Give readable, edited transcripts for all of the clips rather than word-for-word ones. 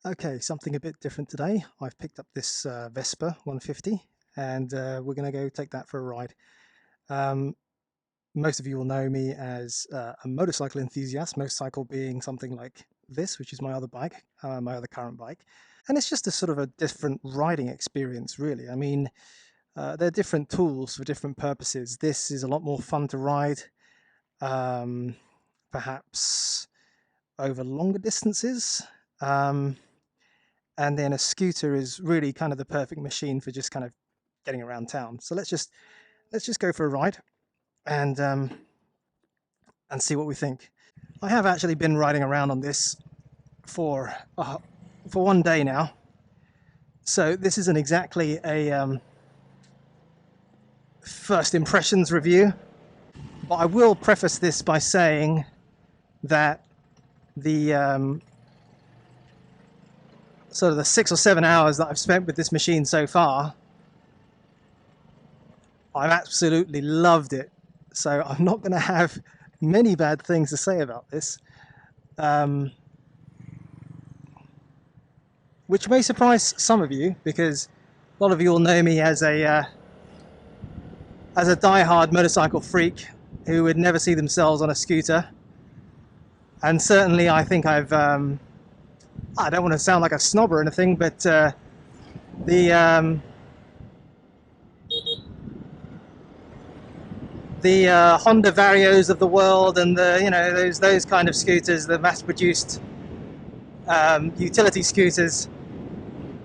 Okay, something a bit different today. I've picked up this Vespa 150 and we're going to go take that for a ride. Um, Most of you will know me as a motorcycle enthusiast, motorcycle being something like this, which is my other bike, my other current bike. And it's just a sort of a different riding experience, really. I mean, they're different tools for different purposes. This is a lot more fun to ride, um, perhaps over longer distances. Um, and then a scooter is really kind of the perfect machine for just kind of getting around town. So let's just go for a ride and see what we think. I have actually been riding around on this for for one day now, so this isn't exactly a first impressions review, but I will preface this by saying that the sort of the 6 or 7 hours that I've spent with this machine so far, I've absolutely loved it. So I'm not going to have many bad things to say about this, which may surprise some of you because a lot of you will know me as a die-hard motorcycle freak who would never see themselves on a scooter. And certainly I think I don't want to sound like a snob or anything, but the Honda Varios of the world and those kind of scooters, the mass-produced utility scooters,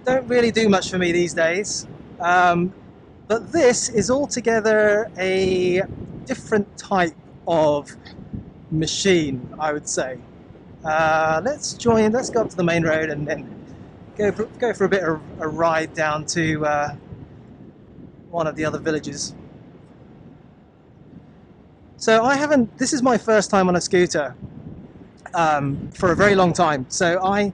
don't really do much for me these days. But this is altogether a different type of machine, I would say. Let's go up to the main road and then go for a bit of a ride down to one of the other villages. So this is my first time on a scooter for a very long time. So I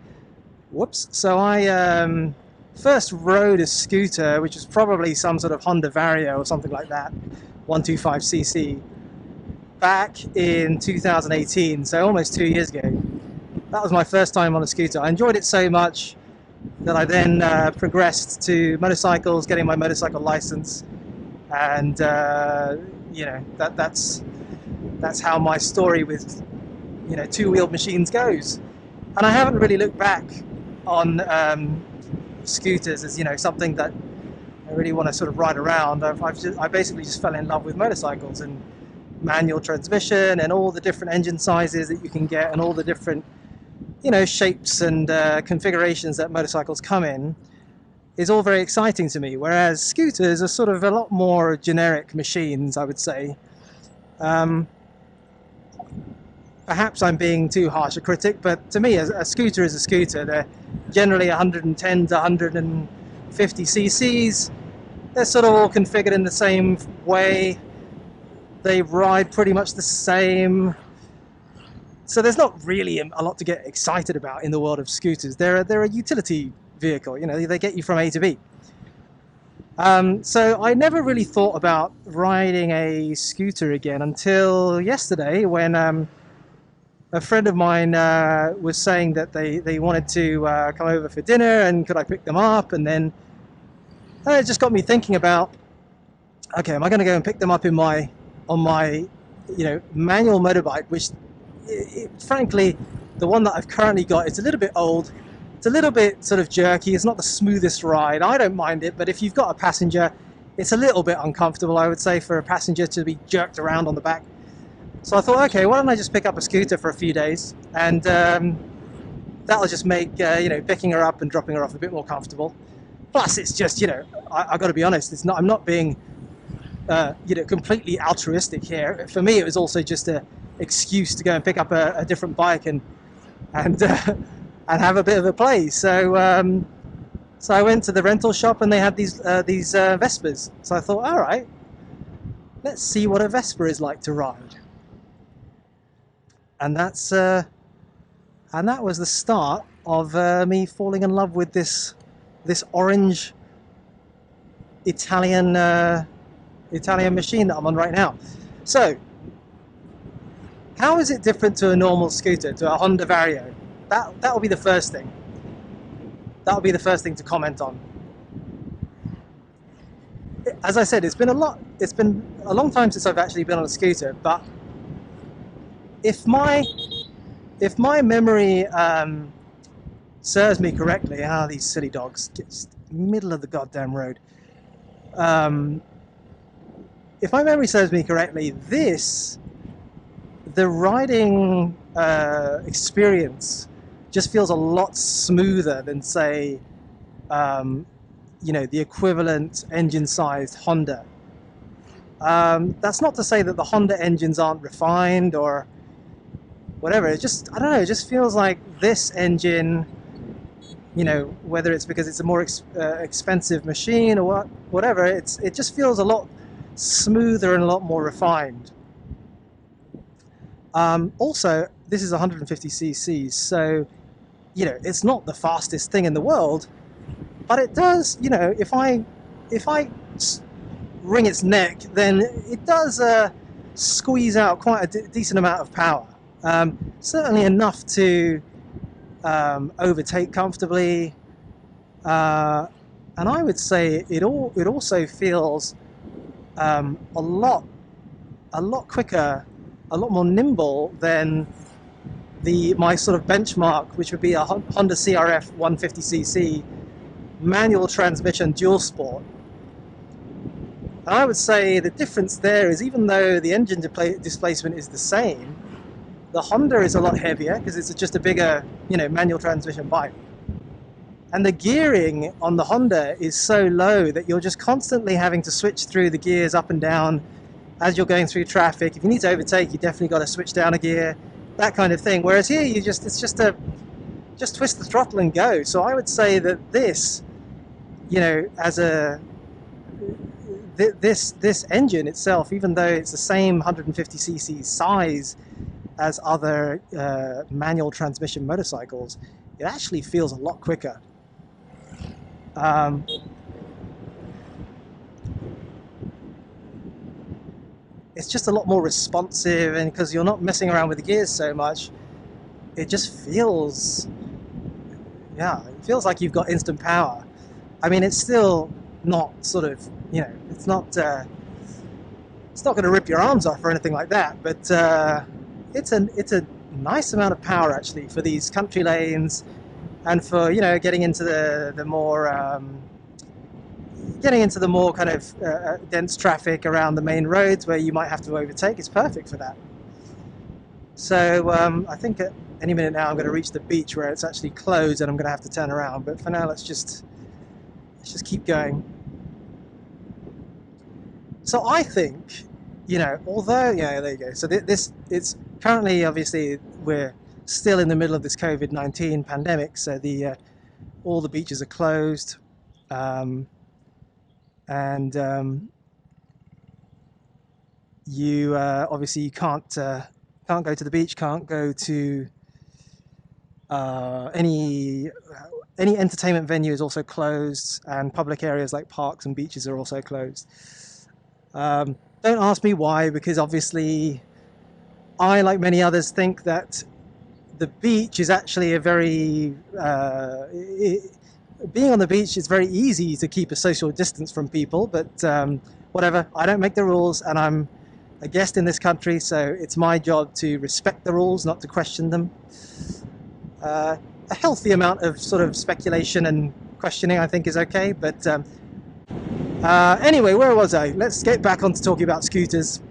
first rode a scooter, which was probably some sort of Honda Vario or something like that, 125cc, back in 2018, so almost 2 years ago. That was my first time on a scooter. I enjoyed it so much that I then progressed to motorcycles, getting my motorcycle license, and that's how my story with two-wheeled machines goes. And I haven't really looked back on scooters as something that I really want to sort of ride around. I basically just fell in love with motorcycles and manual transmission and all the different engine sizes that you can get and all the different shapes and configurations that motorcycles come in is all very exciting to me, whereas scooters are sort of a lot more generic machines, I would say. Perhaps I'm being too harsh a critic, but to me a scooter is a scooter. They're generally 110 to 150 cc's. They're sort of all configured in the same way. They ride pretty much the same. So there's not really a lot to get excited about in the world of scooters. They're a utility vehicle. They get you from A to B. So I never really thought about riding a scooter again until yesterday when a friend of mine was saying that they wanted to come over for dinner and could I pick them up, and then it just got me thinking about, okay, am I going to go and pick them up on my manual motorbike, which frankly the one that I've currently got is a little bit old. It's a little bit sort of jerky. It's not the smoothest ride. I don't mind it, but if you've got a passenger, it's a little bit uncomfortable, I would say, for a passenger to be jerked around on the back. So I thought, okay, why don't I just pick up a scooter for a few days, and that'll just make picking her up and dropping her off a bit more comfortable. Plus, it's just I've got to be honest. I'm not being completely altruistic here. For me, it was also just an excuse to go and pick up a different bike and have a bit of a play. So I went to the rental shop and they had these Vespas. So I thought, all right, let's see what a Vespa is like to ride. And that was the start of me falling in love with this orange Italian machine that I'm on right now. So, how is it different to a normal scooter, to a Honda Vario? That will be the first thing. That would be the first thing to comment on. As I said, it's been a long time since I've actually been on a scooter, but if my memory serves me correctly, these silly dogs, just middle of the goddamn road. If my memory serves me correctly, the riding experience just feels a lot smoother than, say, the equivalent engine-sized Honda. That's not to say that the Honda engines aren't refined or whatever. It just, I don't know, it just feels like this engine, whether it's because it's a more expensive machine or whatever, it just feels a lot smoother and a lot more refined. Also, this is 150 cc's, so it's not the fastest thing in the world, but it does, if I wring its neck, then it does squeeze out quite a decent amount of power. Certainly enough to overtake comfortably, and I would say it also feels a lot quicker, a lot more nimble than my sort of benchmark, which would be a Honda CRF 150cc manual transmission dual sport. And I would say the difference there is, even though the engine displacement is the same, the Honda is a lot heavier because it's just a bigger, manual transmission bike. And the gearing on the Honda is so low that you're just constantly having to switch through the gears up and down as you're going through traffic. If you need to overtake, you definitely got to switch down a gear, that kind of thing. Whereas here, it's just twist the throttle and go. So I would say that this, this engine itself, even though it's the same 150cc size as other manual transmission motorcycles, it actually feels a lot quicker. It's just a lot more responsive, and because you're not messing around with the gears so much, it just feels, it feels like you've got instant power. I mean, it's still not sort of, it's not going to rip your arms off or anything like that, but it's a nice amount of power actually for these country lanes, and for getting into the more kind of dense traffic around the main roads where you might have to overtake. It's perfect for that. So I think at any minute now I'm going to reach the beach where it's actually closed and I'm going to have to turn around. But for now, let's just keep going. So I think, although, there you go. So it's currently, obviously, we're still in the middle of this COVID-19 pandemic. So all the beaches are closed. You obviously you can't go to the beach, can't go to any entertainment venue is also closed, and public areas like parks and beaches are also closed. Don't ask me why, because obviously I, like many others, think that the beach is actually a very being on the beach is very easy to keep a social distance from people, but whatever, I don't make the rules, and I'm a guest in this country, so it's my job to respect the rules, not to question them. A healthy amount of sort of speculation and questioning, I think, is okay, but anyway, where was I? Let's get back on to talking about scooters.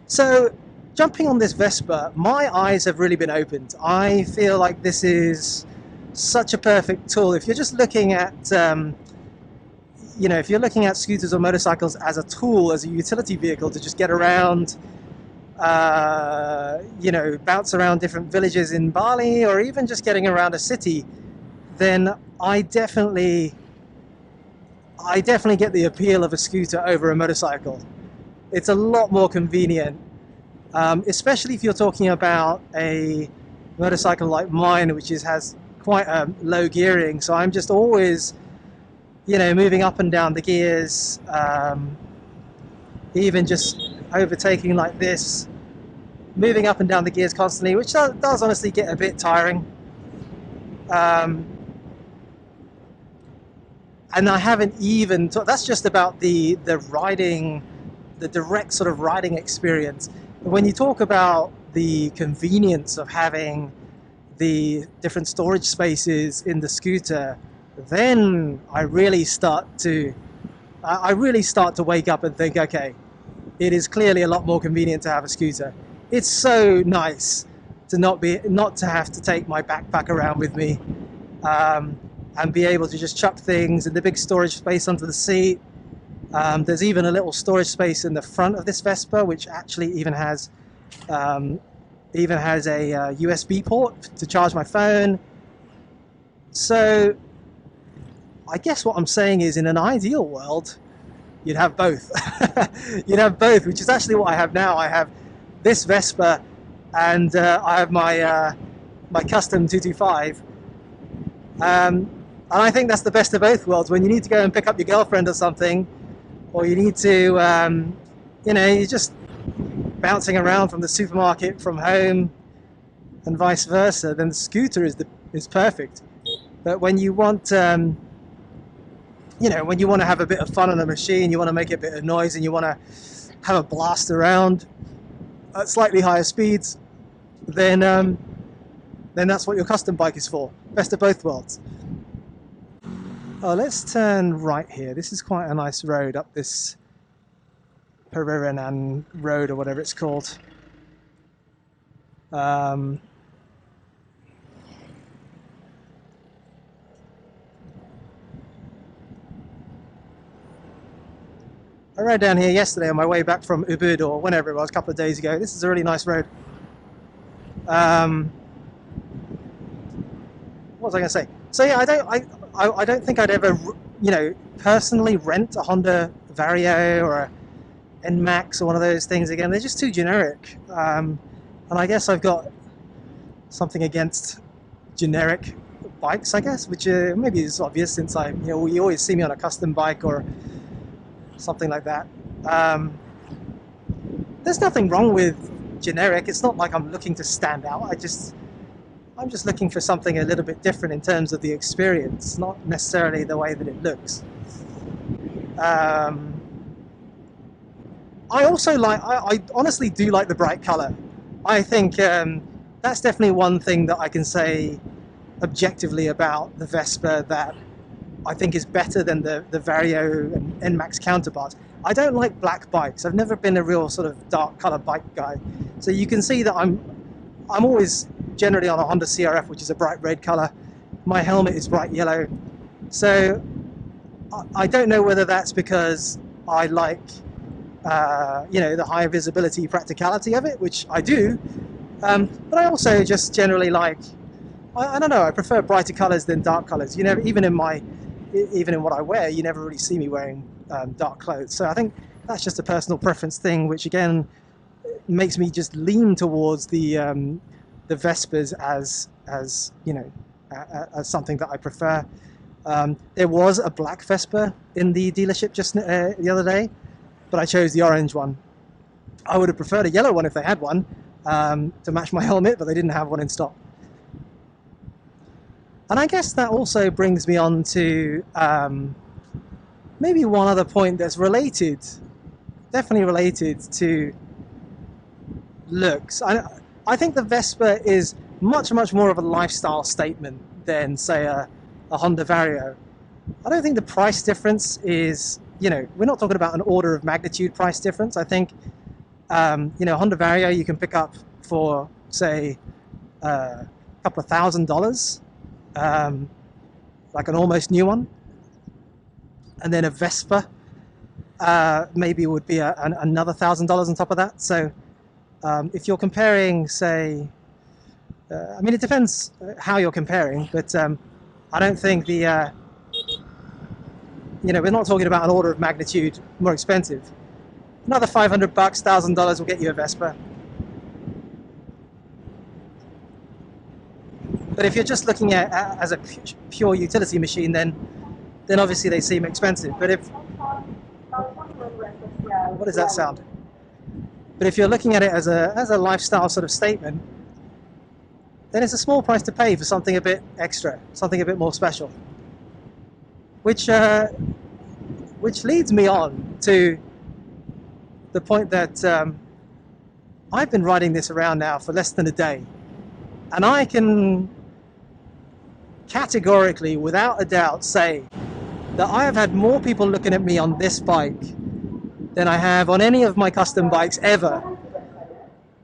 So, jumping on this Vespa, my eyes have really been opened. I feel like this is such a perfect tool. If you're just looking at, if you're looking at scooters or motorcycles as a tool, as a utility vehicle to just get around, bounce around different villages in Bali, or even just getting around a city, then I definitely get the appeal of a scooter over a motorcycle. It's a lot more convenient, especially if you're talking about a motorcycle like mine, which has quite a low gearing, so I'm just always, moving up and down the gears, even just overtaking like this, moving up and down the gears constantly, which does honestly get a bit tiring. Um, and I haven't even that's just about the riding, the direct sort of riding experience. When you talk about the convenience of having the different storage spaces in the scooter, then I really start to wake up and think, okay, it is clearly a lot more convenient to have a scooter. It's so nice to not to have to take my backpack around with me, and be able to just chuck things in the big storage space under the seat. There's even a little storage space in the front of this Vespa, which actually even has a USB port to charge my phone. So I guess what I'm saying is, in an ideal world, you'd have both. You'd have both, which is actually what I have now. I have this Vespa, and I have my my custom 225. And I think that's the best of both worlds. When you need to go and pick up your girlfriend or something, or you need to, you're just bouncing around from the supermarket from home, and vice versa, then the scooter is perfect. But when you want, when you want to have a bit of fun on the machine, you want to make a bit of noise, and you want to have a blast around at slightly higher speeds, then that's what your custom bike is for. Best of both worlds. Oh, let's turn right here. This is quite a nice road up this Periranan Road, or whatever it's called. I rode down here yesterday on my way back from Ubud, or whenever it was, a couple of days ago. This is a really nice road. What was I going to say? So yeah, I don't think I'd ever, personally rent a Honda Vario or a NMAX or one of those things again. They're just too generic. And I guess I've got something against generic bikes, I guess, which maybe is obvious, since you always see me on a custom bike or something like that. There's nothing wrong with generic. It's not like I'm looking to stand out. I'm just looking for something a little bit different in terms of the experience, not necessarily the way that it looks. I also I honestly do like the bright color. I think that's definitely one thing that I can say objectively about the Vespa that I think is better than the Vario and NMAX counterparts. I don't like black bikes. I've never been a real sort of dark color bike guy. So you can see that I'm always generally on a Honda CRF, which is a bright red color. My helmet is bright yellow. So I don't know whether that's because I like the high visibility practicality of it, which I do, but I also just generally like, I don't know, I prefer brighter colors than dark colors. Even in what I wear, you never really see me wearing dark clothes. So I think that's just a personal preference thing, which again makes me just lean towards the Vespas as something that I prefer. There was a black Vespa in the dealership just the other day, but I chose the orange one. I would have preferred a yellow one if they had one to match my helmet, but they didn't have one in stock. And I guess that also brings me on to maybe one other point that's definitely related to looks. I think the Vespa is much more of a lifestyle statement than, say, a Honda Vario. I don't think the price difference is, we're not talking about an order of magnitude price difference. I think, Honda Vario you can pick up for, say, a couple of $1,000, like an almost new one. And then a Vespa maybe would be another $1,000 on top of that. So if you're comparing, say, it depends how you're comparing, but I don't think we're not talking about an order of magnitude more expensive. Another $500, $1,000 will get you a Vespa. But if you're just looking at as a pure utility machine, then obviously they seem expensive. But what does that sound? But if you're looking at it as a lifestyle sort of statement, then it's a small price to pay for something a bit extra, something a bit more special. Which leads me on to the point that I've been riding this around now for less than a day, and I can categorically, without a doubt, say that I have had more people looking at me on this bike than I have on any of my custom bikes ever,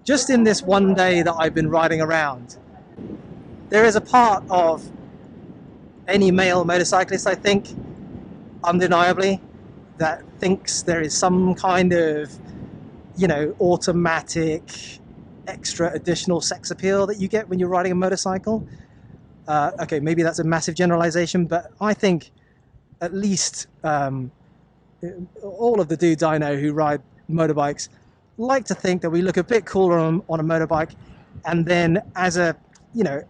just in this one day that I've been riding around. There is a part of any male motorcyclist, I think, undeniably, that thinks there is some kind of, you know, automatic extra additional sex appeal that you get when you're riding a motorcycle. Okay, maybe that's a massive generalization, but I think at least all of the dudes I know who ride motorbikes like to think that we look a bit cooler on a motorbike, and then as a, you know,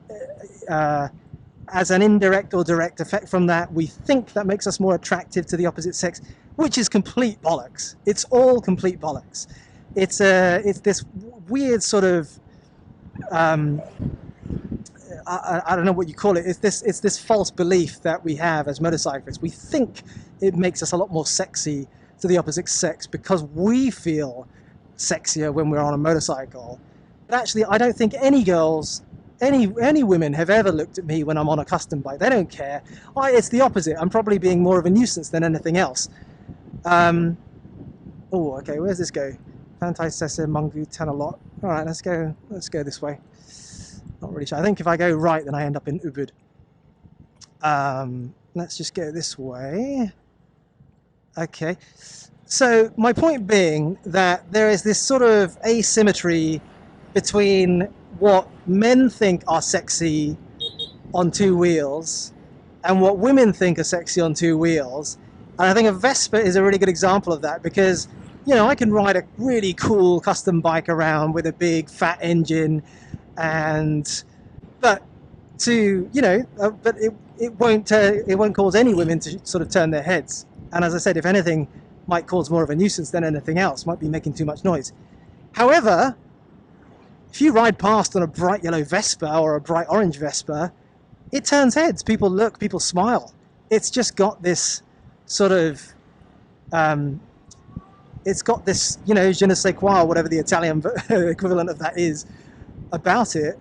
as an indirect or direct effect from that, we think that makes us more attractive to the opposite sex, which is complete bollocks. It's all complete bollocks. It's this weird sort of I don't know what you call it. It's this false belief that we have as motorcyclists. We think it makes us a lot more sexy to the opposite sex because we feel sexier when we're on a motorcycle. But actually, I don't think any girls, any women have ever looked at me when I'm on a custom bike. They don't care. It's the opposite. I'm probably being more of a nuisance than anything else. Oh, okay. Where's this go? Fantai Mungu Tanalot. All right, let's go this way. Not really sure. I think if I go right, then I end up in Ubud. Let's just go this way. Okay. So my point being that there is this sort of asymmetry between what men think are sexy on two wheels and what women think are sexy on two wheels. And I think a Vespa is a really good example of that because, you know, I can ride a really cool custom bike around with a big fat engine, but it won't cause any women to sort of turn their heads. And as I said, if anything, might cause more of a nuisance than anything else. Might be making too much noise. However, if you ride past on a bright yellow Vespa or a bright orange Vespa, it turns heads. People look, people smile. It's just got this sort of it's got this, you know, je ne sais quoi, whatever the Italian equivalent of that is, about it,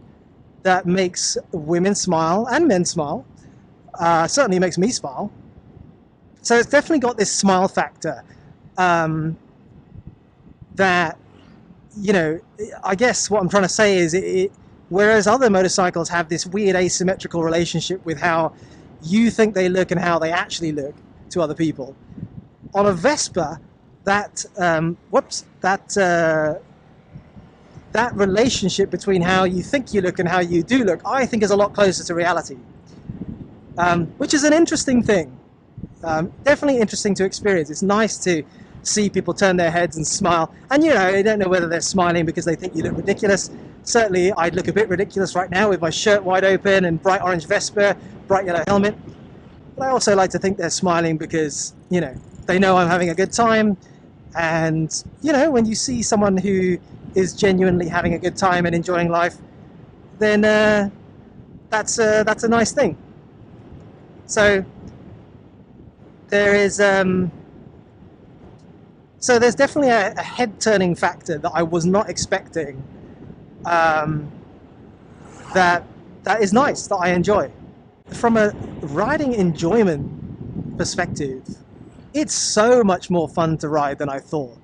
that makes women smile and men smile. Certainly makes me smile. So it's definitely got this smile factor that, you know, I guess what I'm trying to say is whereas other motorcycles have this weird asymmetrical relationship with how you think they look and how they actually look to other people, on a Vespa, that relationship between how you think you look and how you do look, I think is a lot closer to reality, which is an interesting thing. Definitely interesting to experience. It's nice to see people turn their heads and smile, and you know, you don't know whether they're smiling because they think you look ridiculous. Certainly I'd look a bit ridiculous right now with my shirt wide open and bright orange Vespa, bright yellow helmet, but I also like to think they're smiling because, you know, they know I'm having a good time. And you know, when you see someone who is genuinely having a good time and enjoying life, then that's a nice thing. So there is so there's definitely a head-turning factor that I was not expecting, that is nice, that I enjoy. From a riding enjoyment perspective, it's so much more fun to ride than I thought.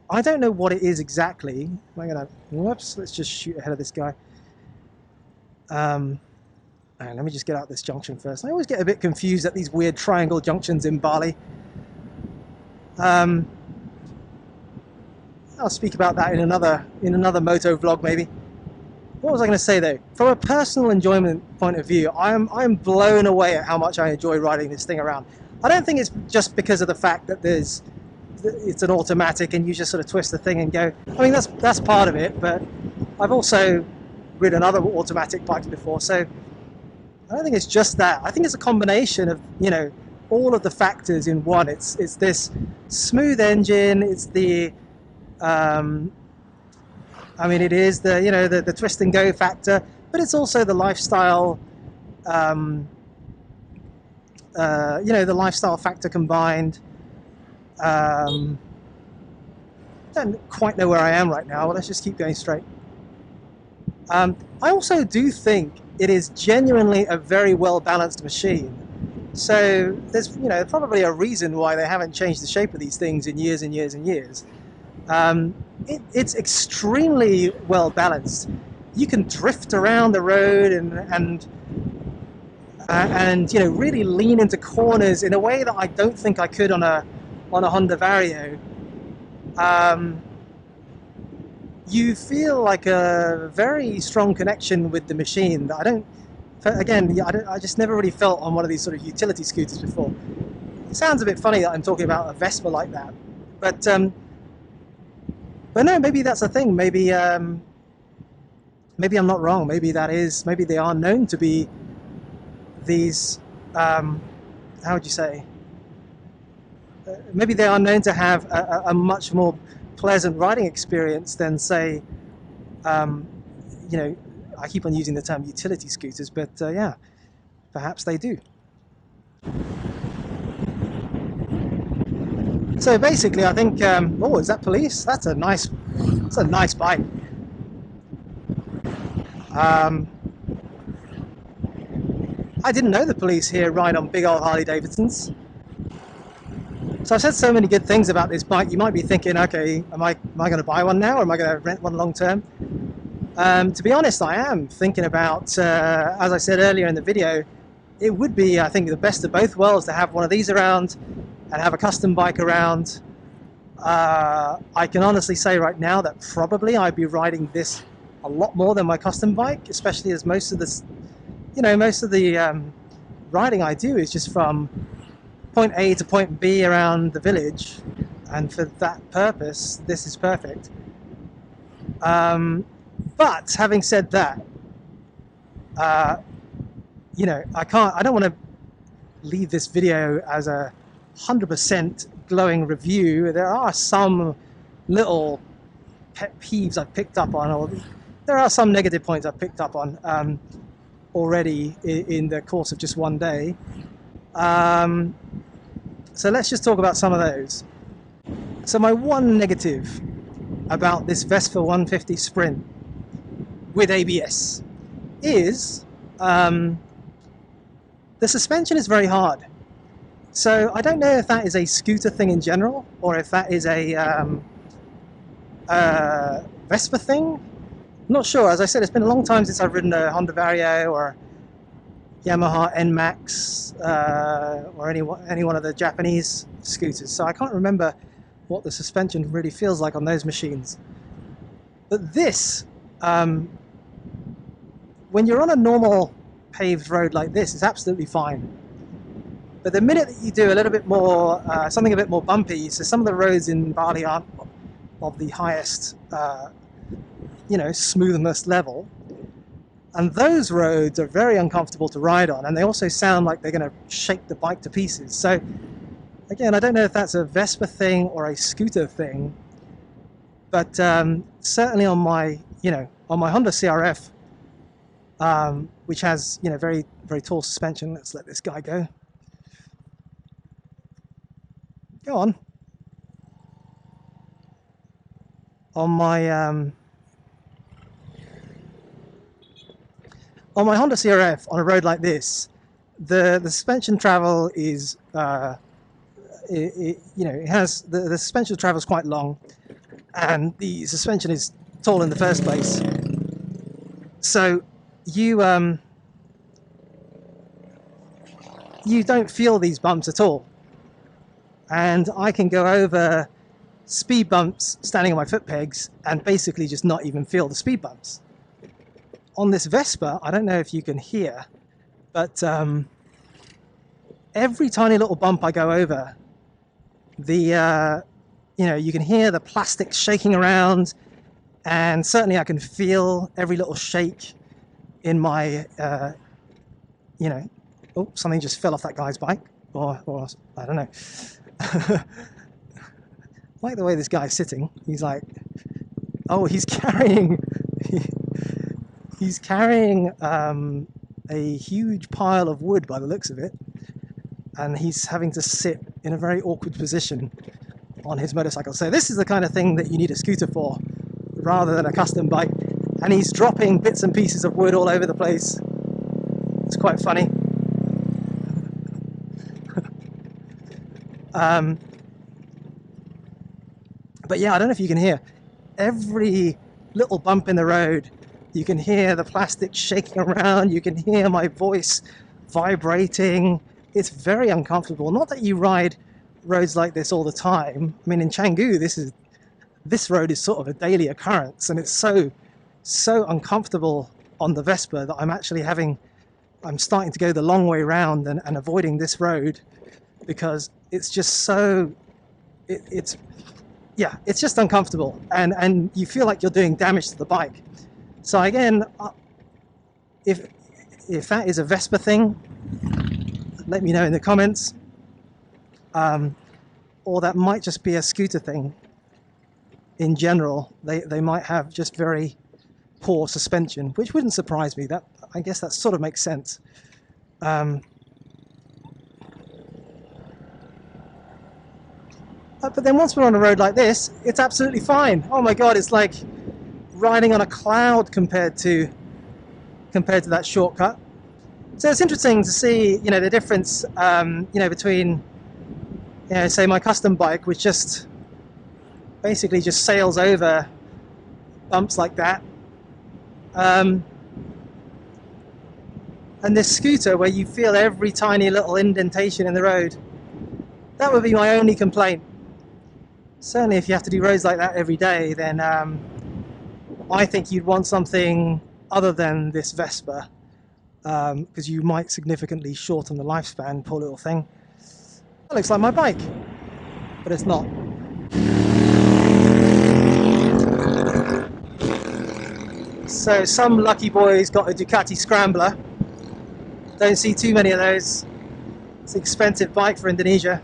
I don't know what it is exactly. Whoops, let's just shoot ahead of this guy. Let me just get out this junction first. I always get a bit confused at these weird triangle junctions in Bali. I'll speak about that in another moto vlog maybe. What was I going to say though? From a personal enjoyment point of view, I'm blown away at how much I enjoy riding this thing around. I don't think it's just because of the fact that it's an automatic and you just sort of twist the thing and go. I mean, that's part of it, but I've also ridden other automatic bikes before, so I don't think it's just that. I think it's a combination of, you know, all of the factors in one. It's this smooth engine, it's the I mean, it is the, you know, the twist and go factor, but it's also the lifestyle, you know, the lifestyle factor combined. Don't quite know where I am right now, but let's just keep going straight. I also do think it is genuinely a very well balanced machine. So there's, you know, probably a reason why they haven't changed the shape of these things in years and years and years. It's extremely well balanced. You can drift around the road and you know, really lean into corners in a way that I don't think I could on a Honda Vario. You feel like a very strong connection with the machine that I don't. Again, I just never really felt on one of these sort of utility scooters before. It sounds a bit funny that I'm talking about a Vespa like that, but no, maybe that's a thing. Maybe maybe I'm not wrong. Maybe that is. Maybe they are known to be these. How would you say? Maybe they are known to have a much more pleasant riding experience than, say, you know, I keep on using the term utility scooters, but yeah, perhaps they do. So basically, I think, oh, is that police? That's a nice bike. I didn't know the police here ride on big old Harley Davidsons. So I've said so many good things about this bike. You might be thinking, okay, am I going to buy one now, or am I going to rent one long term? To be honest, I am thinking about, as I said earlier in the video, it would be, I think, the best of both worlds to have one of these around and have a custom bike around. I can honestly say right now that probably I'd be riding this a lot more than my custom bike, especially as most of this, you know, most of the riding I do is just from point A to point B around the village, and for that purpose this is perfect. But having said that, you know, I don't want to leave this video as a 100% glowing review. There are some little pet peeves I've picked up on, or there are some negative points I've picked up on already in the course of just one day. So let's just talk about some of those. So my one negative about this Vespa 150 Sprint with ABS is the suspension is very hard. So I don't know if that is a scooter thing in general, or if that is a Vespa thing. I'm not sure. As I said, it's been a long time since I've ridden a Honda Vario or Yamaha NMAX or any one of the Japanese scooters, so I can't remember what the suspension really feels like on those machines. But this, when you're on a normal paved road like this, it's absolutely fine. But the minute that you do a little bit more, something a bit more bumpy, so some of the roads in Bali aren't of the highest, you know, smoothness level. And those roads are very uncomfortable to ride on, and they also sound like they're going to shake the bike to pieces. So again, I don't know if that's a Vespa thing or a scooter thing, but certainly on my, you know, on my Honda CRF, which has, you know, very tall suspension. Let's let this guy go. Go on. On my Honda CRF on a road like this, the suspension travel is, you know, it has the suspension travel is quite long, and the suspension is tall in the first place. So you don't feel these bumps at all, and I can go over speed bumps standing on my foot pegs and basically just not even feel the speed bumps. On this Vespa, I don't know if you can hear, but every tiny little bump I go over, the you know, you can hear the plastic shaking around, and certainly I can feel every little shake in my, you know, oh, something just fell off that guy's bike, or I don't know. Like the way this guy's sitting, he's like, Oh, he's carrying he's carrying a huge pile of wood by the looks of it, and he's having to sit in a very awkward position on his motorcycle. So this is the kind of thing that you need a scooter for rather than a custom bike. And he's dropping bits and pieces of wood all over the place. It's quite funny. But yeah, I don't know if you can hear every little bump in the road. You can hear the plastic shaking around. You can hear my voice vibrating. It's very uncomfortable. Not that you ride roads like this all the time. I mean, in Canggu, this road is sort of a daily occurrence, and it's so uncomfortable on the Vespa that I'm starting to go the long way round and avoiding this road, because it's just it's just uncomfortable, and you feel like you're doing damage to the bike. So again, if that is a Vespa thing, let me know in the comments, or that might just be a scooter thing in general. They might have just very poor suspension, which wouldn't surprise me. I guess that sort of makes sense. But then once we're on a road like this, it's absolutely fine. Oh my god, it's like riding on a cloud compared to that shortcut. So it's interesting to see, the difference, between, say my custom bike, which just basically just sails over bumps like that, and this scooter where you feel every tiny little indentation in the road. That would be my only complaint. Certainly if you have to do roads like that every day, then I think you'd want something other than this Vespa, because you might significantly shorten the lifespan, poor little thing. That looks like my bike, but it's not. So some lucky boy's got a Ducati Scrambler. Don't see too many of those. It's an expensive bike for Indonesia.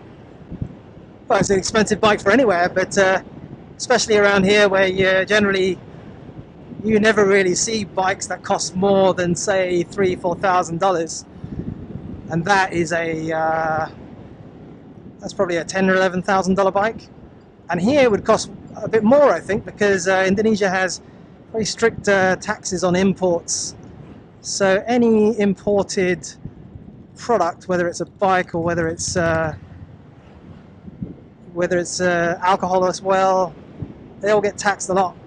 Well, it's an expensive bike for anywhere, but especially around here where you never really see bikes that cost more than, say, $3,000–4,000, and that is that's probably a $10,000 or $11,000 bike. And here it would cost a bit more, I think, because Indonesia has very strict taxes on imports. So any imported product, whether it's a bike or whether it's alcohol as well, they all get taxed a lot.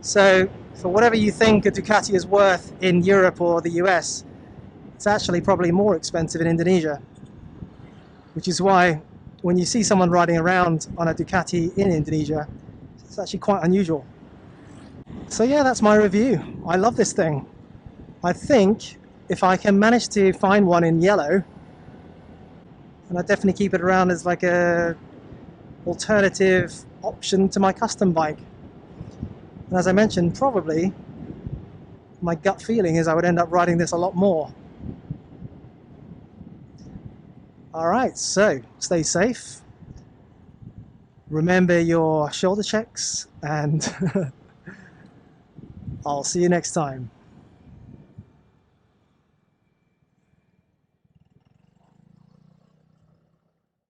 So for whatever you think a Ducati is worth in Europe or the US, it's actually probably more expensive in Indonesia, which is why when you see someone riding around on a Ducati in Indonesia, it's actually quite unusual. So yeah, that's my review. I love this thing. I think if I can manage to find one in yellow, and I definitely keep it around as like a alternative option to my custom bike. And as I mentioned, probably my gut feeling is I would end up riding this a lot more. Alright, so stay safe, remember your shoulder checks, and I'll see you next time.